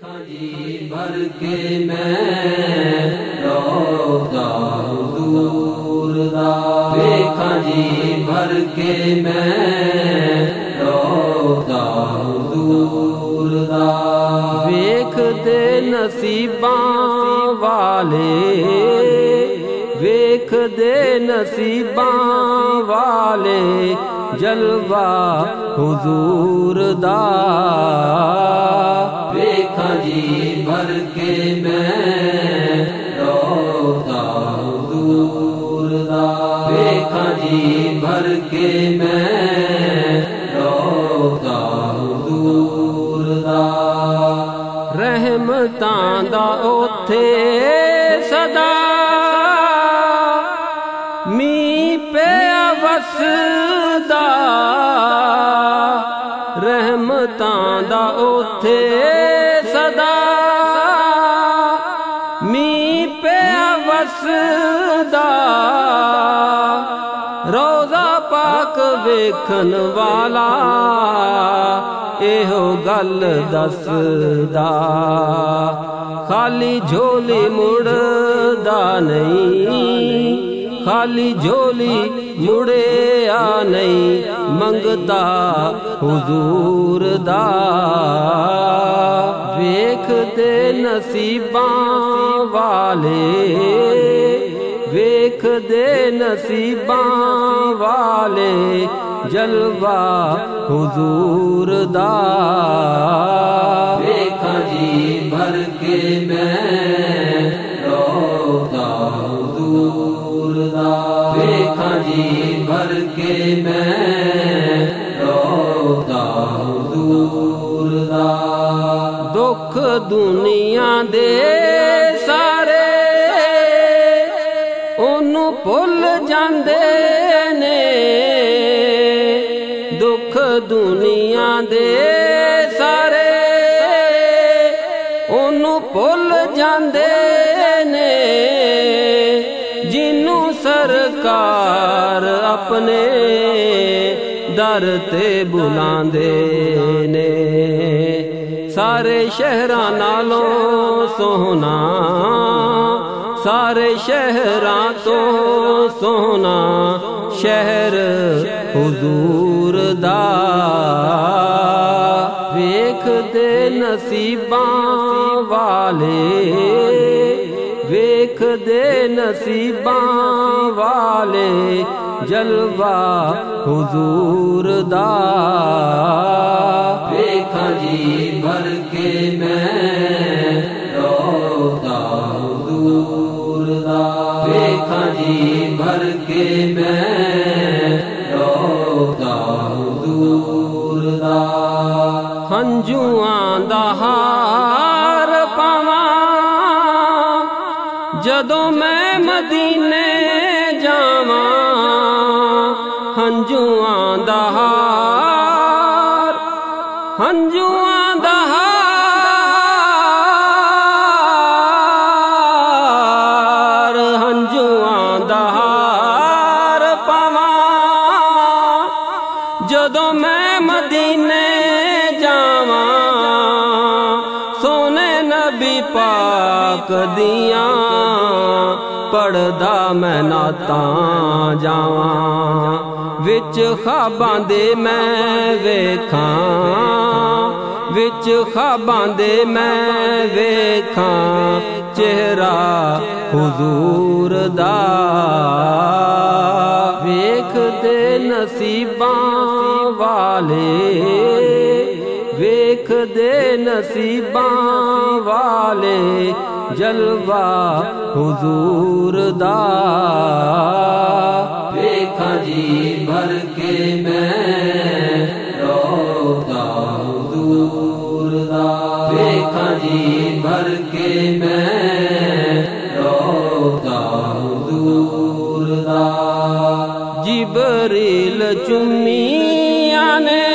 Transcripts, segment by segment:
देखा जी भर के मैं रोज़ा हुज़ूर दा, देखा जी भर के मैं रोज़ा हुज़ूर दा। वेख दे नसीबां वाले, वेख दे नसीबां वाले जलवा हुज़ूर दा। देखा जी भर के मैं रोज़ा हुज़ूर दा, देखा जी भर के मैं रोज़ा हुज़ूर दा। रहमतां दा ओथे सदा मींह पिया वसदा, रहमतां दा ओथे सदा मींह पिया वसदा। रोज़ा पाक वेखन वाला एहो गल दसदा, खाली झोली मुड़दा नहीं, खाली झोली मुड़े आ नहीं, मंगता हुज़ूर दा। वेख दे नसीबां वाले, वेख दे नसीबां वाले जलवा हुज़ूर दा। देखा जी भर के मैं रोज़ा हुज़ूर दा, देखा जी भर के मैं रोज़ा हुज़ूर दा। दुख दुनिया दे सारे ओनू भुल जांदे ने, दुख दुनिया दे सारे ओनू भुल जांदे ने, जिन्नू सरकार अपने दर ते बुलांदे ने। सारे शहरां नालों सोहना, सारे शहरां तो सोहना शहर हुज़ूर दा। वेख दे नसीबां वाले, वेख दे नसीबां वाले जलवा हुज़ूर दा। देखा जी भर के मैं रोज़ा हुज़ूर दा, देखा जी भर के मैं रोज़ा हुज़ूर दा। हंजुआं दा हार पावां जदों मैं मदीने जावां, हंजुआं दा हार, हंजुआं दा हार, हंजुआं दा हार पावां जदों मैं मदीने जावां। सोने नबी पाक दियां पढ़दा मैं नातां जावां, विच ख्वाबां दे मैं वेखां, विच ख्वाबां दे मैं वेखां चेहरा हुज़ूर दा। वेख दे नसीबां वाले, वेख दे नसीबां वाले जलवा हुज़ूर दा। देखा जी भर के मैं रोज़ा हुज़ूर दा, देखा जी भर के मैं रोज़ा हुज़ूर दा। जिबरील चुम्मियां ने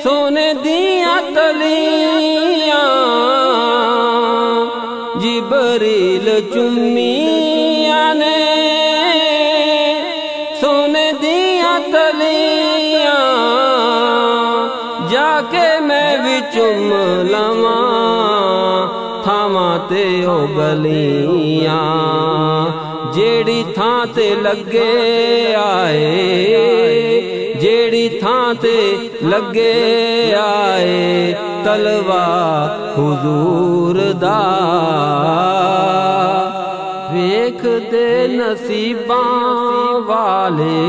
सोने दियां तलियां, जिबरील चुम्मियां ने सोने दियां तलियां, जा के मैं भी चुम लवा थावा ते ओ गलियां जेड़ी थां ते लगे आए जेड़ी थां ते लगे आए तलवा हुजूर दा वेख दे नसीबां वाले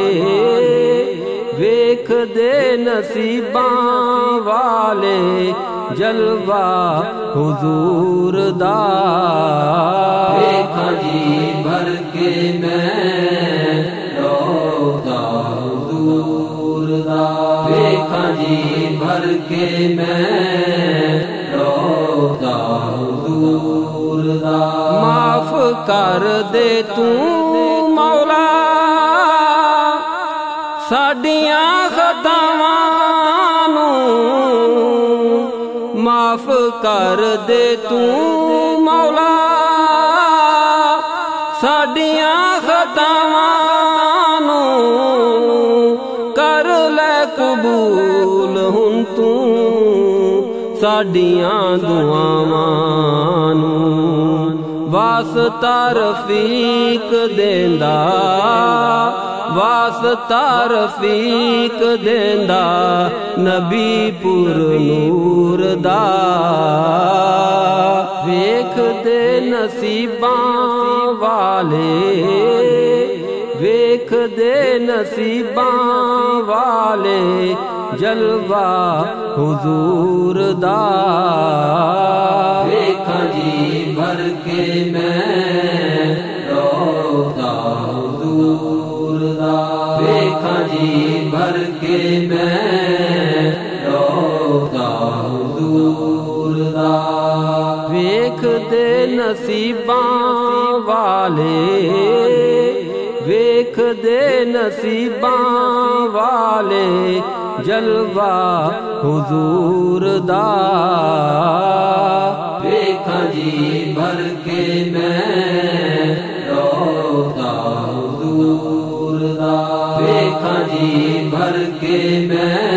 वेख दे नसीबां वाले जलवा हुजूर दा वेखा जी भर के मैं रोज़ा हुजूर दा वेखा जी भर के मैं रोज़ा हुजूर दा माफ कर दे तू मौला साडियां खतावां नूं माफ कर दे तू मौला साडियां खतावां नूं कर ले कबूल हुन तू साडियां दुआवां नूं वास्ता रफीक देंदा वास्ता रफीक देंदा नबी पुर नूर दा वेख दे नसीबां वाले वेख दे नसीबां वाले जलवा हुजूर दा वेखा जी भर के मैं रोज़ा हुजूर दा वेखा जी भर के मैं रोज़ा हुजूर दा वेख दे नसीबां वाले वेख दे नसीबां वाले जलवा हुजूर दा वेखा जी भर के मैं रोज़ा हुजूर दा वेखा जी भर के मैं